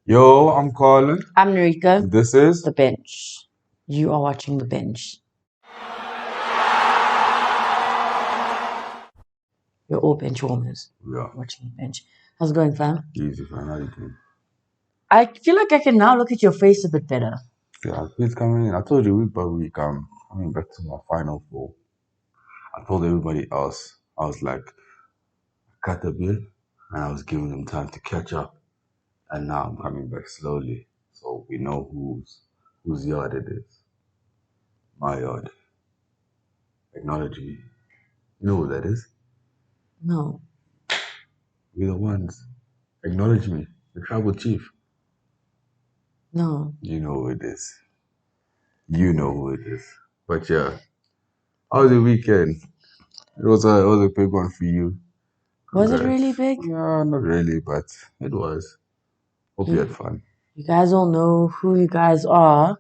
Yo, I'm Colin. I'm Narika. This is The Bench. You are watching The Bench. We're all bench warmers. Yeah. Watching The Bench. How's it going, fam? Easy, fam. How you doing? I feel like I can now look at your face a bit better. Yeah, it's coming in. I told you week by week I'm coming back to my final four. I told everybody else, I was like, cut a bit, and I was giving them time to catch up. And now I'm coming back slowly. So we know whose yard it is. My yard. Acknowledge me. You know who that is? No. We're the ones. Acknowledge me. The tribal chief. No. You know who it is. You know who it is. But yeah. How was your weekend? It was a big one for you. Was it Congrats. really big? No, not really, but it was. Hope you had fun. You guys all know who you guys are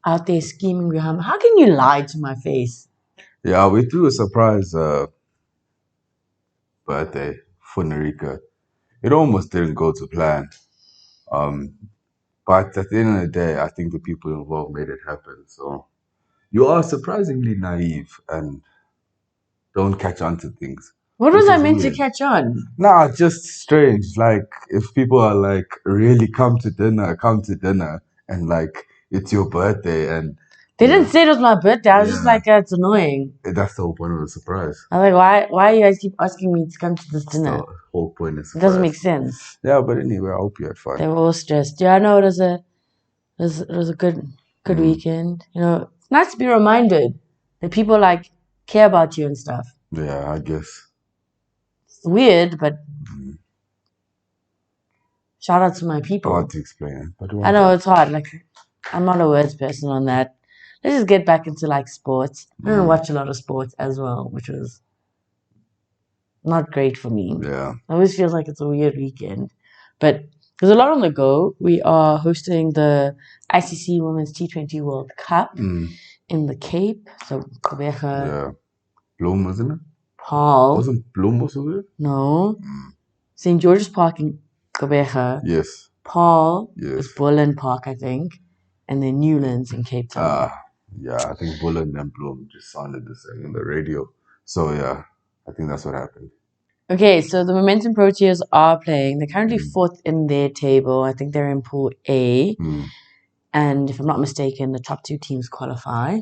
out there scheming behind me. How can you lie to my face? Yeah, we threw a surprise birthday for Narika. It almost didn't go to plan. But at the end of the day, I think the people involved made it happen. So you are surprisingly naive and don't catch on to things. What was Which I is meant to weird. catch on? Nah, just strange. Like if people are like, really come to dinner, and like it's your birthday and They didn't say it was my birthday. I was just Yeah. like, it's annoying. that's the whole point of the surprise. I was like, why you guys keep asking me to come to this That's dinner? the whole point of It surprise. doesn't make sense. Yeah, but anyway, I hope you had fun. They were all stressed. Yeah, I know it was a good weekend. You know, it's nice to be reminded that people like care about you and stuff. Yeah, I guess. It's weird, but shout out to my people. Hard to explain it, but I know it's hard. Like, I'm not a words person on that. Let's just get back into like sports. I don't watch a lot of sports as well, which was not great for me. Yeah. It always feels like it's a weird weekend. But there's a lot on the go. We are hosting the ICC Women's T20 World Cup in the Cape. So, Gqeberha, Yeah. Bloem, wasn't it? Paul. Wasn't Bloem also there? No. St. George's Park in Gqeberha. Yes. Paul Yes. is Boland Park, I think. And then Newlands in Cape Town. Yeah, I think Bullen and Bloem just sounded the same on the radio. So yeah, I think that's what happened. Okay, so the Momentum Proteas are playing. They're currently fourth in their table. I think they're in Pool A. And if I'm not mistaken, the top two teams qualify.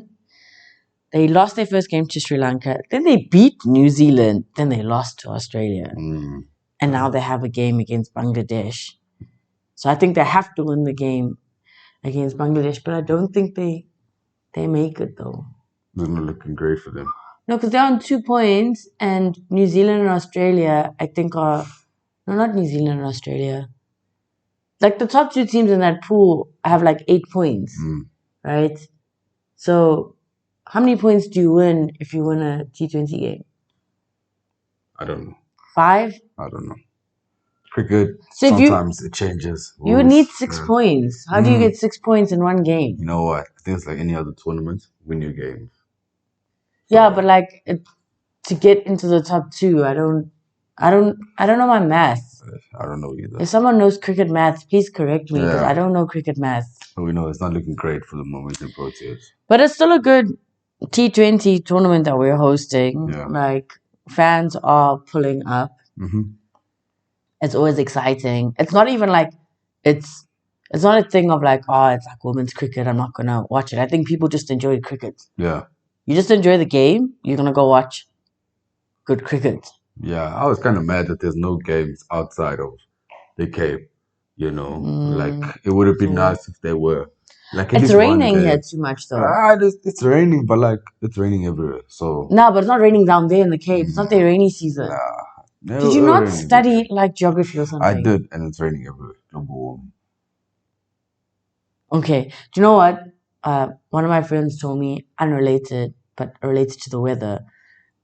They lost their first game to Sri Lanka. Then they beat New Zealand. Then they lost to Australia. And now they have a game against Bangladesh. So I think they have to win the game against Bangladesh. But I don't think they make it, though. They're not looking great for them. No, because they're on 2 points, and New Zealand and Australia, I think, are... No, not New Zealand and Australia. Like, the top two teams in that pool have, like, 8 points, right? So, how many points do you win if you win a T20 game? I don't know. 5? I don't know. Cricket, so sometimes it changes. You would need 6 points. How do you get 6 points in one game? You know what? I think it's like any other tournament. Win your games. Yeah, but like to get into the top 2, I don't know my math. I don't know either. If someone knows cricket math, please correct me because I don't know cricket math. But we know it's not looking great for the Momentum Proteas. But it's still a good T20 tournament that we're hosting. Yeah. Like fans are pulling up. It's always exciting. It's not even like it's not a thing of like, oh, it's like women's cricket, I'm not gonna watch it. I think people just enjoy cricket. Yeah. You just enjoy the game, you're gonna go watch good cricket. Yeah, I was kind of mad that there's no games outside of the Cape. You know, like it would have been nice if they were. Like it's raining here too much though. It's raining, but like it's raining everywhere. So no, but it's not raining down there in the Cape. It's not the rainy season. Did you not study like geography or something? I did, and it's raining everywhere. Global warming. Okay, do you know what? One of my friends told me, unrelated, but related to the weather,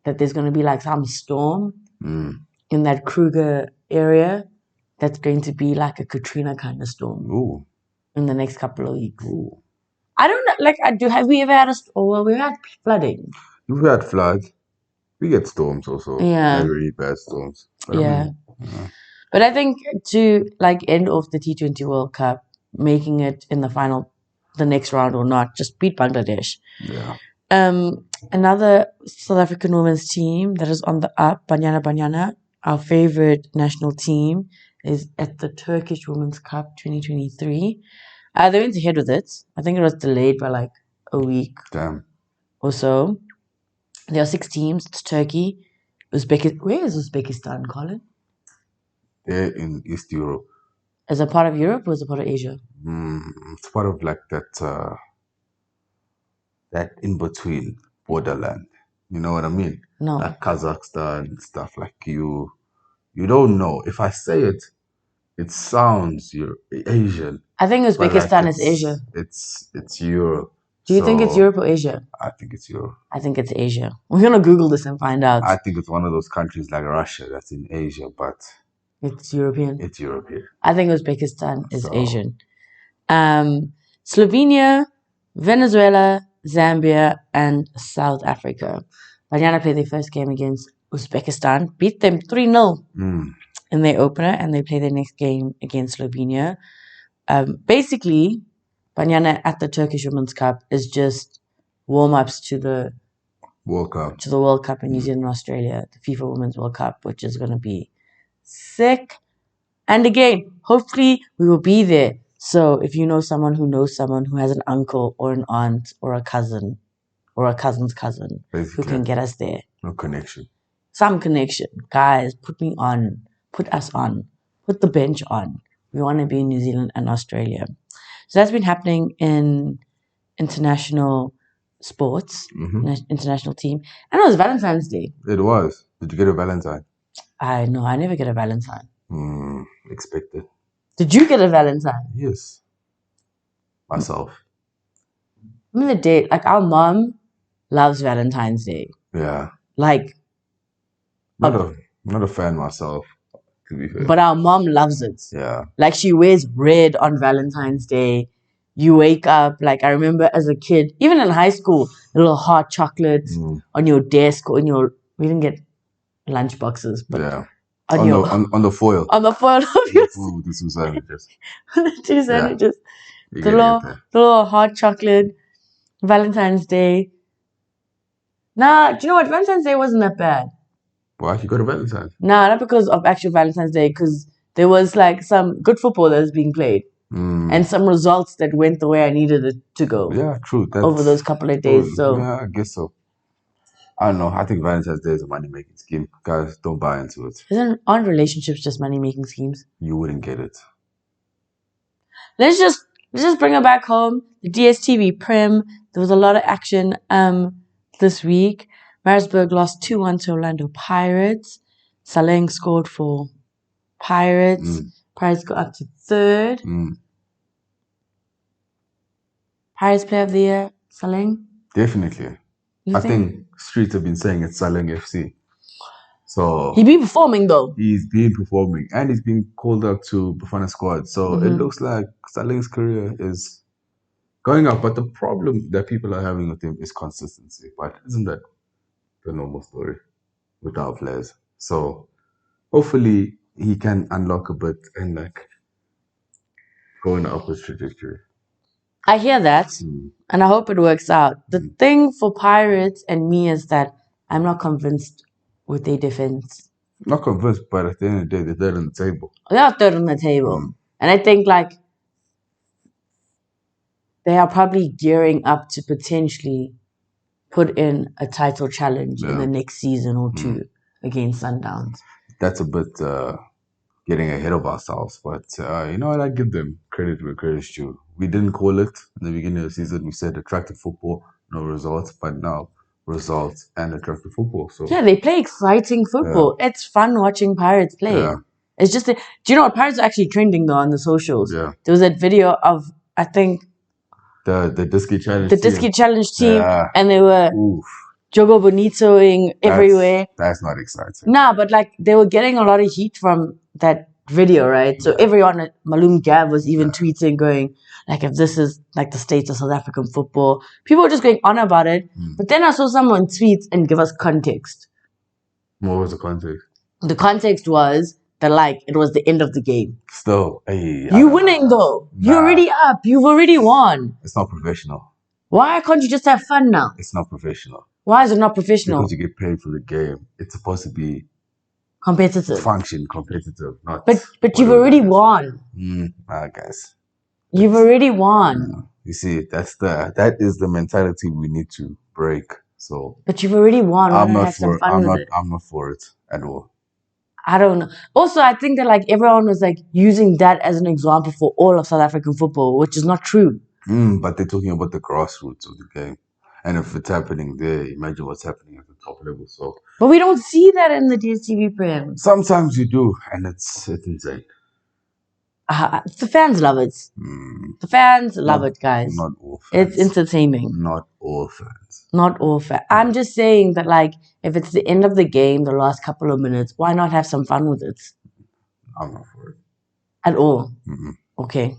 that there's going to be like some storm in that Kruger area that's going to be like a Katrina kind of storm in the next couple of weeks. I don't know, like, have we ever had we've had flooding. We've had floods. We get storms also. Yeah. Really bad storms. But yeah. But I think to end off the T20 World Cup, making it in the final, the next round or not, just beat Bangladesh. Yeah. Another South African women's team that is on the up, Banyana, our favorite national team, is at the Turkish Women's Cup 2023. They went ahead with it. I think it was delayed by a week. Damn. Or so. There are 6 teams. It's Turkey, Uzbekistan. Where is Uzbekistan, Colin? They're in East Europe. Is it part of Europe or is it part of Asia? It's part of that in between borderland. You know what I mean? No. Like Kazakhstan, stuff like you don't know. If I say it, it sounds Asian. I think Uzbekistan is Asia. It's Europe. Do you think it's Europe or Asia? I think it's Europe. I think it's Asia. We're gonna Google this and find out. I think it's one of those countries like Russia that's in Asia, but it's European. It's European. I think Uzbekistan is Asian. Slovenia, Venezuela, Zambia, and South Africa. Banyana played their first game against Uzbekistan, beat them 3-0 in their opener, and they play their next game against Slovenia. Basically, Banyana at the Turkish Women's Cup is just warm-ups to the World Cup. To the World Cup in New Zealand and Australia, the FIFA Women's World Cup, which is going to be sick. And again, hopefully we will be there. So if you know someone who has an uncle or an aunt or a cousin or a cousin's cousin who can get us there. No connection. Some connection. Guys, put us on. Put the bench on. We want to be in New Zealand and Australia. So that's been happening in international sports, international team. And it was Valentine's Day. It was. Did you get a Valentine? I never get a Valentine. Expected. Did you get a Valentine? Yes. Myself. Remember the day, our mom loves Valentine's Day. Yeah. Not a fan myself, to be fair. But our mom loves it. Yeah. She wears red on Valentine's Day. You wake up, I remember as a kid, even in high school, little hot chocolates on your desk or we didn't get lunch boxes, but on the foil. On the foil of your the 2 sandwiches. the 2 sandwiches. The little hot chocolate, Valentine's Day. Nah, do you know what? Valentine's Day wasn't that bad. Why? You got a Valentine? Nah, not because of actual Valentine's Day, because there was some good football that was being played. And some results that went the way I needed it to go. Yeah, true. Over those couple of days. So yeah, I guess so. I don't know. I think Valentine's Day is a money-making scheme. Guys, don't buy into it. Aren't relationships just money-making schemes? You wouldn't get it. Let's just bring it back home. The DSTV Prem. There was a lot of action this week. Maritzburg lost 2-1 to Orlando Pirates. Saleng scored for Pirates. Pirates got up to 3rd. Pirates Player of the Year, Saleng? Definitely. I think streets have been saying it's Saleng FC. So he's been performing though. He's been performing and he's been called up to Bafana squad. So it looks like Saleng's career is going up. But the problem that people are having with him is consistency. But isn't that the normal story with our players? So hopefully he can unlock a bit and go in the upward trajectory. I hear that, and I hope it works out. The thing for Pirates and me is that I'm not convinced with their defense. Not convinced, but at the end of the day, they're 3rd on the table. They are 3rd on the table. And I think, they are probably gearing up to potentially put in a title challenge in the next season or 2 against Sundowns. That's a bit getting ahead of ourselves, but you know what? I give them credit where credit's due. We didn't call it in the beginning of the season. We said attractive football, no results, but now results and attractive football. So yeah, they play exciting football. Yeah. It's fun watching Pirates play. Yeah. It's just, do you know what? Pirates are actually trending though on the socials. Yeah. There was that video of, I think, the Disky Challenge team. The Disky Challenge team, and they were Jogo Bonitoing everywhere. That's not exciting. Nah, but they were getting a lot of heat from that video, right? So everyone at Malum Gav was even tweeting, going, if this is the state of South African football. People were just going on about it. But then I saw someone tweet and give us context. What was the context? The context was that like it was the end of the game. Still, hey, You winning though. You're already up. You've already won. It's not professional. Why can't you just have fun now? It's not professional. Why is it not professional? Because you get paid for the game. It's supposed to be competitive. Competitive, not. But you've already won. I guess. You've already won. You see, that is the mentality we need to break. So. But you've already won. I'm not for it. I'm not for it at all. I don't know. Also, I think that like everyone was like using that as an example for all of South African football, which is not true. But they're talking about the grassroots of the game. And if it's happening there, imagine what's happening at the top level. So, but we don't see that in the DSTV Prem. Sometimes you do, and it's insane. The fans love it. The fans love it, guys. Not all fans. It's entertaining. Not all fans. Not all fans. I'm just saying that, like, if it's the end of the game, the last couple of minutes, why not have some fun with it? I'm not for it. At all? Okay.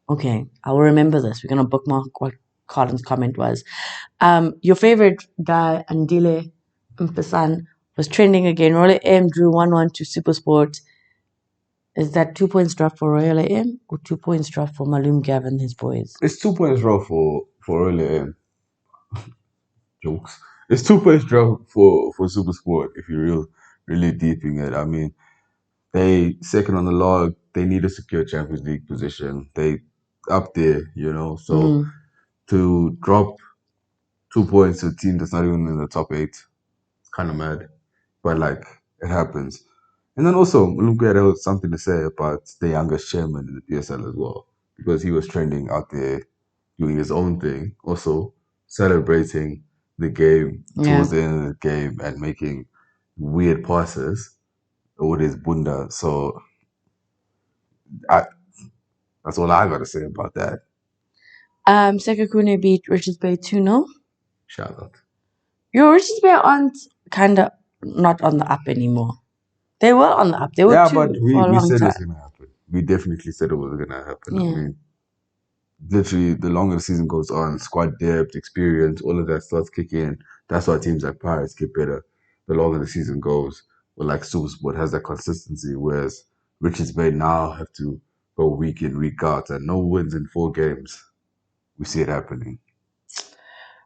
Okay, I will remember this. We're going to bookmark what Colin's comment was. Your favorite guy, Andile Mpesan, was trending again. Royal AM drew 1-1 to Supersport. Is that 2 points drop for Royal AM or 2 points drop for Malum Gavin and his boys? It's 2 points drop for Royal AM. Jokes. It's 2 points drop for Supersport if you're really deeping it. I mean, they second on the log. They need a secure Champions League position. They up there, So to drop 2 points to a team that's not even in the top 8, it's kind of mad. But like it happens. And then also Malumka had something to say about the youngest chairman in the PSL as well, because he was trending out there doing his own thing, also celebrating the game towards the end of the game and making weird passes with his bunda. So that's all I got to say about that. Sekakune beat Richards Bay 2-0. Shout out. Your Richards Bay aren't kind of not on the up anymore. They were on the up. They were but we said it was going to happen. We definitely said it was going to happen. I mean, literally, the longer the season goes on, squad depth, experience, all of that starts kicking in. That's why teams like Pirates get better the longer the season goes. But like Supersport has that consistency, whereas Richards Bay now have to go week in, week out, and no wins in 4 games. We see it happening.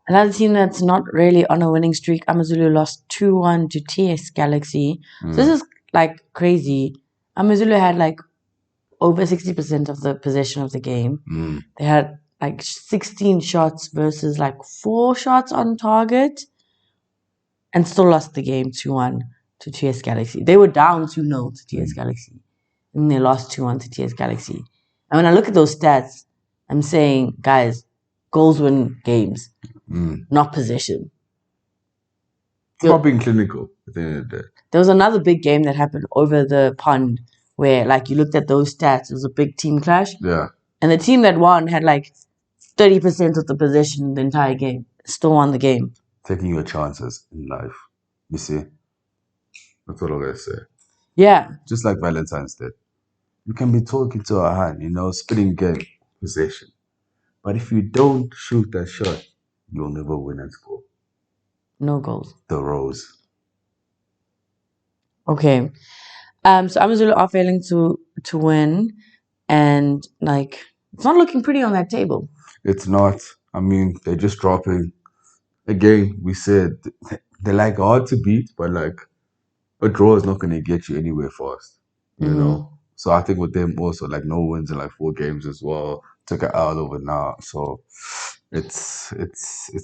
Another team that's not really on a winning streak, Amazulu lost 2-1 to TS Galaxy. So this is like crazy. Amazulu had like over 60% of the possession of the game. They had like 16 shots versus like 4 shots on target and still lost the game 2-1 to TS Galaxy. They were down 2-0 to TS Galaxy and they lost 2-1 to TS Galaxy. And when I look at those stats, I'm saying, guys, goals win games, not possession. It's about being clinical at the end of the day. There was another big game that happened over the pond where, like, you looked at those stats. It was a big team clash. Yeah. And the team that won had, like, 30% of the possession the entire game. Still won the game. Taking your chances in life. You see? That's what I'm going to say. Yeah. Just like Valentines did. You can be talking to a hand, spitting game, possession. But if you don't shoot that shot, you'll never win and score. No goals. The Rose. Okay. So Amazulu are failing to win, and like it's not looking pretty on that table. It's not. I mean, they're just dropping. Again, we said they're like hard to beat, but like a draw is not going to get you anywhere fast. You know. So I think with them also, like no wins in like 4 games as well. Took it out over now, so it's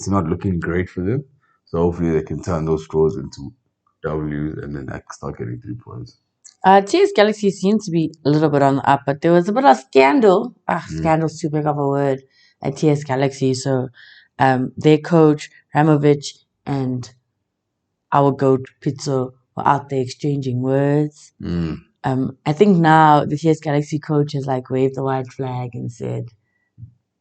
not looking great for them. So hopefully they can turn those draws into W's and then start getting 3 points. TS Galaxy seemed to be a little bit on the up, but there was a bit of scandal. Scandal's too big of a word at TS Galaxy. So their coach, Ramovic, and our goat, Pizzo, were out there exchanging words. I think now the TS Galaxy coach has like waved the white flag and said,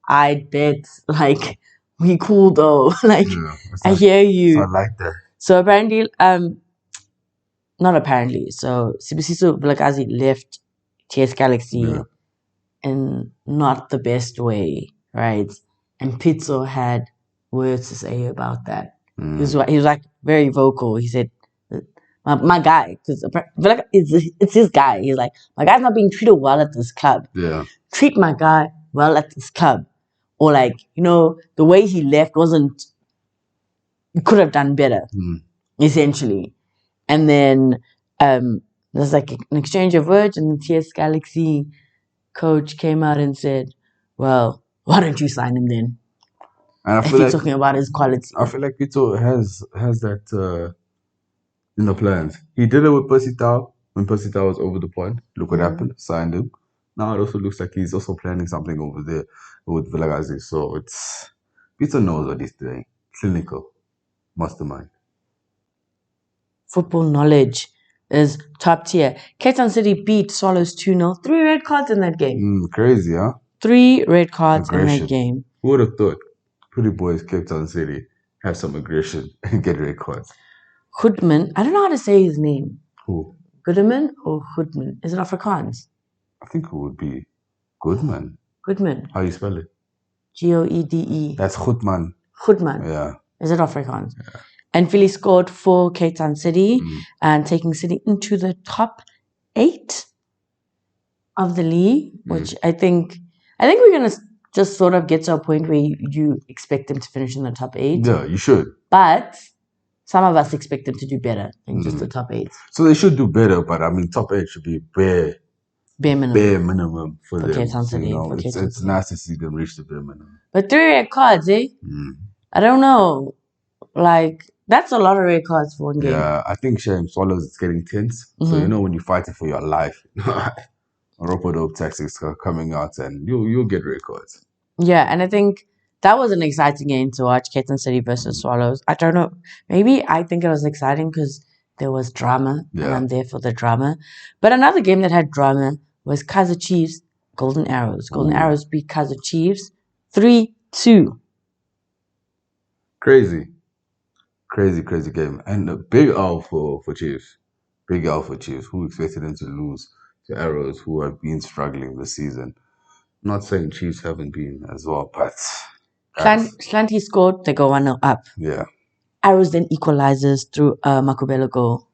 I bet, like, we cool though. Like, I hear you. I like that. So apparently, not apparently. So Sibusiso Vilakazi left TS Galaxy in not the best way, right? And Pizzo had words to say about that. He was like very vocal. He said, my guy, because it's his guy. He's like, my guy's not being treated well at this club. Yeah. Treat my guy well at this club. Or like, the way he left wasn't, you could have done better, essentially. And then there's like an exchange of words, and the TS Galaxy coach came out and said, well, why don't you sign him then? And I if feel you're like talking about his quality. I feel like Vito has that in the plans. He did it with Percy Tau when Percy Tau was over the point. Look what happened. Signed him. Now it also looks like he's also planning something over there with Vilagazi. So Vito knows what he's doing. Clinical. Mastermind. Football knowledge is top tier. Cape Town City beat Swallows 2-0. 3 red cards in that game. Crazy, huh? 3 red cards Aggression. in that game. Who would have thought Pretty Boys Cape Town City have some aggression and get red cards? Goodman. I don't know how to say his name. Who? Goodman or Goodman? Is it Afrikaans? I think it would be Goodman. Goodman. How you spell it? Goede. That's Goodman. Goodman. Yeah. Is it Afrikaans? Yeah. And Philly scored for Cape Town City and taking City into the top 8 of the league, which I think we're going to just sort of get to a point where you expect them to finish in the top 8. Yeah, you should. But some of us expect them to do better than just the top 8. So they should do better, but I mean, top 8 should be bare minimum for them. Cape Town City. It's nice to see them reach the bare minimum. But 3 red cards, eh? I don't know. Like, that's a lot of red cards for one game. Yeah, I think Shame Swallows is getting tense. So when you're fighting for your life, rope-a-dope tactics are coming out, and you'll get red cards. Yeah, and I think that was an exciting game to watch, Cape Town City versus Swallows. I don't know. Maybe I think it was exciting because there was drama, and I'm there for the drama. But another game that had drama was Kaizer Chiefs, Golden Arrows. Golden Arrows beat Kaizer Chiefs 3-2. Crazy game. And a big L for Chiefs. Big L for Chiefs. Who expected them to lose to Arrows, who have been struggling this season? Not saying Chiefs haven't been as well, but Slanty scored, they go 1-0 up. Yeah. Arrows then equalizes through a Makubelo goal.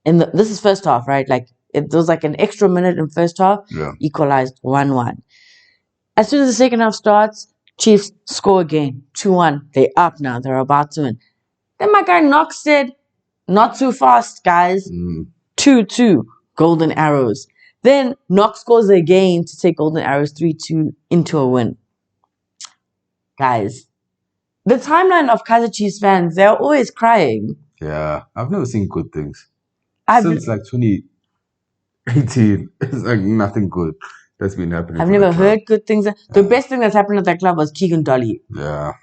This is first half, right? Like, it was like an extra minute in first half. Yeah. Equalized 1-1. As soon as the second half starts, Chiefs score again. 2-1. They're up now. They're about to win. Then my guy Knox said, not too fast, guys. 2-2. Golden Arrows. Then Knox scores again to take Golden Arrows 3-2 into a win. Guys, the timeline of Kaizer Chiefs fans, they're always crying. Yeah. I've never seen good things. Since like 2018, it's like nothing good that's been happening. I've never heard good things. The best thing that's happened at that club was Keegan Dolly. Yeah.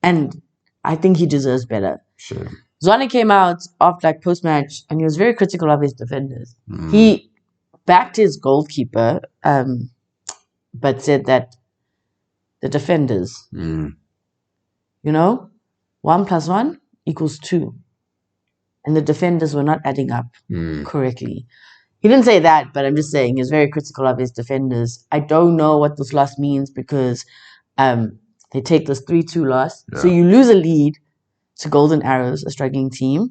And I think he deserves better. Sure. Zwane came out after like post-match and he was very critical of his defenders. He backed his goalkeeper, but said that the defenders, 1 + 1 = 2. And the defenders were not adding up correctly. He didn't say that, but I'm just saying he's very critical of his defenders. I don't know what this loss means because they take this 3-2 loss. Yeah. So you lose a lead to Golden Arrows, a struggling team,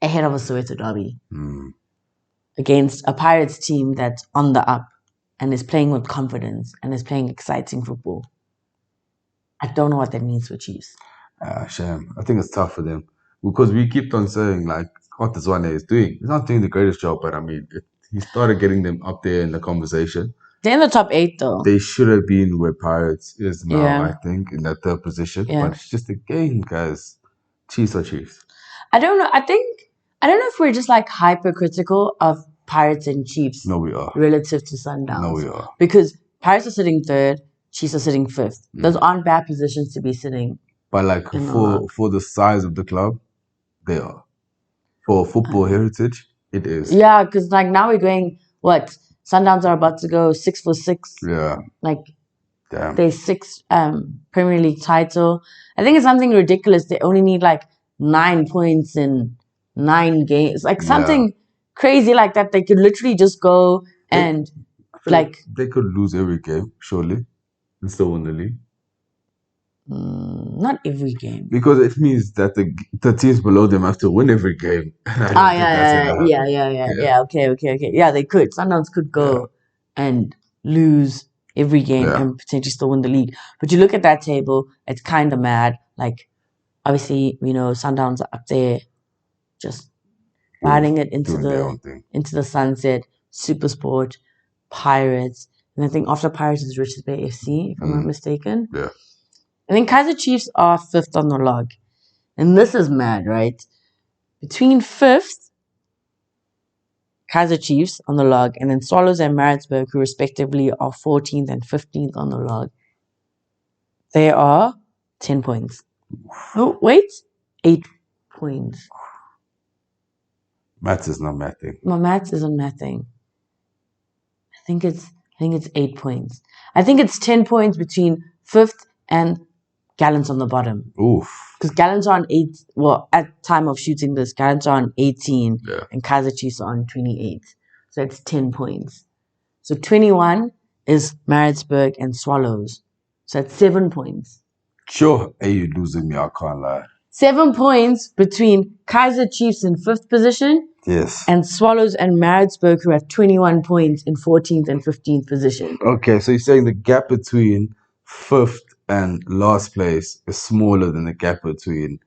ahead of a Soweto derby against a Pirates team that's on the up and is playing with confidence and is playing exciting football. I don't know what that means for Chiefs. Shame. I think it's tough for them because we keep on saying like what Zwane is doing. He's not doing the greatest job, but I mean, he started getting them up there in the conversation. They're in the top 8 though. They should have been where Pirates is now, I think, in that third position. Yeah. But it's just a game, guys. Chiefs are Chiefs. I don't know. I don't know if we're just like hypercritical of Pirates and Chiefs. No, we are. Relative to Sundowns. No, we are. Because Pirates are sitting 3rd, Chiefs are sitting 5th. Those aren't bad positions to be sitting. But like for the size of the club, they are. For football heritage, it is. Yeah, because like now we're going, what? Sundowns are about to go 6 for 6. Yeah. Like, damn. They 6 Premier League title. I think it's something ridiculous. They only need like 9 points in 9 games. Like something crazy like that. They could literally just go and they could lose every game, surely, and still win the league. Not every game. Because it means that the teams below them have to win every game. Yeah. Okay. Yeah, they could. Sundowns could go and lose every game and potentially still win the league. But you look at that table, it's kind of mad. Like, obviously, Sundowns are up there, just riding it into the sunset. SuperSport, Pirates, and I think after Pirates is Richards Bay FC, if I'm not mistaken. Yeah. I think Kaizer Chiefs are 5th on the log. And this is mad, right? Between 5th, Kaizer Chiefs on the log, and then Swallows and Maritzburg, who respectively are 14th and 15th on the log. They are 10 points. Oh, wait. 8 points. Maths is not mathing. My maths isn't mathing. I think it's 8 points. I think it's 10 points between 5th and Gallants on the bottom. Oof. Because Gallants are on 8. Well, at time of shooting this, Gallants are on 18 and Kaizer Chiefs are on 28. So it's 10 points. So 21 is Maritzburg and Swallows. So that's 7 points. Sure, you losing me, I can't lie. 7 points between Kaizer Chiefs in 5th position. Yes. And Swallows and Maritzburg, who have 21 points in 14th and 15th position. Okay, so you're saying the gap between 5th and last place is smaller than the gap between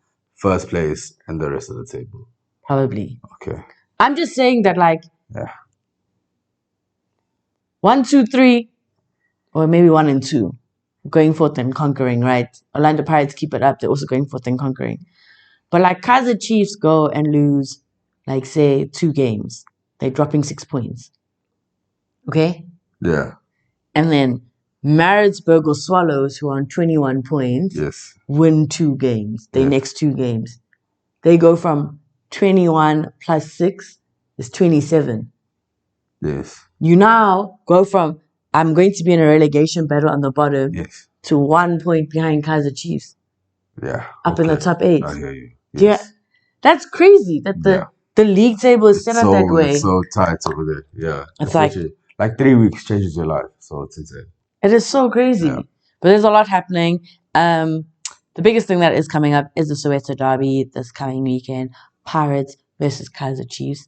1st place and the rest of the table? Probably. Okay. I'm just saying that, 1, 2, 3, or maybe 1 and 2, going forth and conquering, right? Orlando Pirates keep it up. They're also going forth and conquering. But Kaizer Chiefs go and lose, say, 2 games. They're dropping 6 points. Okay? Yeah. And then Maritzburg or Swallows, who are on 21 points, win 2 games. Their next 2 games. They go from 21 plus 6 is 27. Yes. You now go from, I'm going to be in a relegation battle on the bottom to 1 point behind Kaizer Chiefs. Yeah. Up in the top 8. I hear you. Yes. Yeah. That's crazy that the league table is set up that way. It's so tight over there. Yeah. It's like 3 weeks changes your life. So it's insane. It is so crazy. Yeah. But there's a lot happening. The biggest thing that is coming up is the Soweto Derby this coming weekend. Pirates versus Kaizer Chiefs.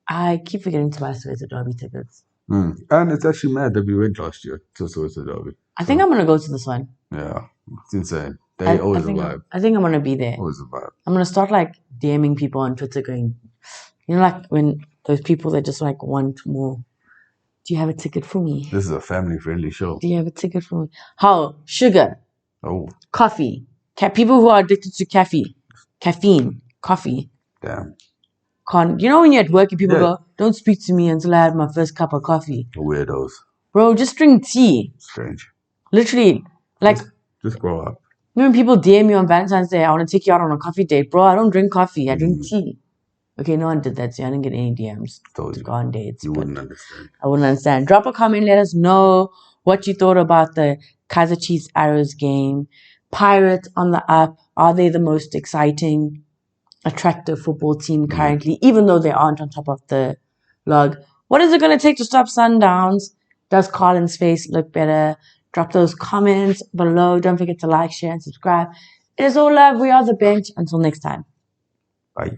I keep forgetting to buy Soweto Derby tickets. And it's actually mad that we went last year to Soweto Derby. I think I'm going to go to this one. Yeah. It's insane. They always a vibe. I think I'm going to be there. Always a vibe. I'm going to start DMing people on Twitter going, when those people that just want more. Do you have a ticket for me? This is a family-friendly show. Do you have a ticket for me? How? Sugar. Oh. Coffee. People who are addicted to caffeine. Coffee. Damn. When you're at work and people go, don't speak to me until I have my first cup of coffee. Weirdos. Bro, just drink tea. Strange. Literally. Just grow up. When people DM me on Valentines Day, I want to take you out on a coffee date. Bro, I don't drink coffee. I drink tea. Okay, no one did that, so I didn't get any DMs to go on dates. You wouldn't understand. I wouldn't understand. Drop a comment. Let us know what you thought about the Kaizer Chiefs Arrows game. Pirates on the up. Are they the most exciting, attractive football team currently, even though they aren't on top of the log? What is it going to take to stop Sundowns? Does Carlin's face look better? Drop those comments below. Don't forget to like, share, and subscribe. It is all love. We are the bench. Until next time. Bye.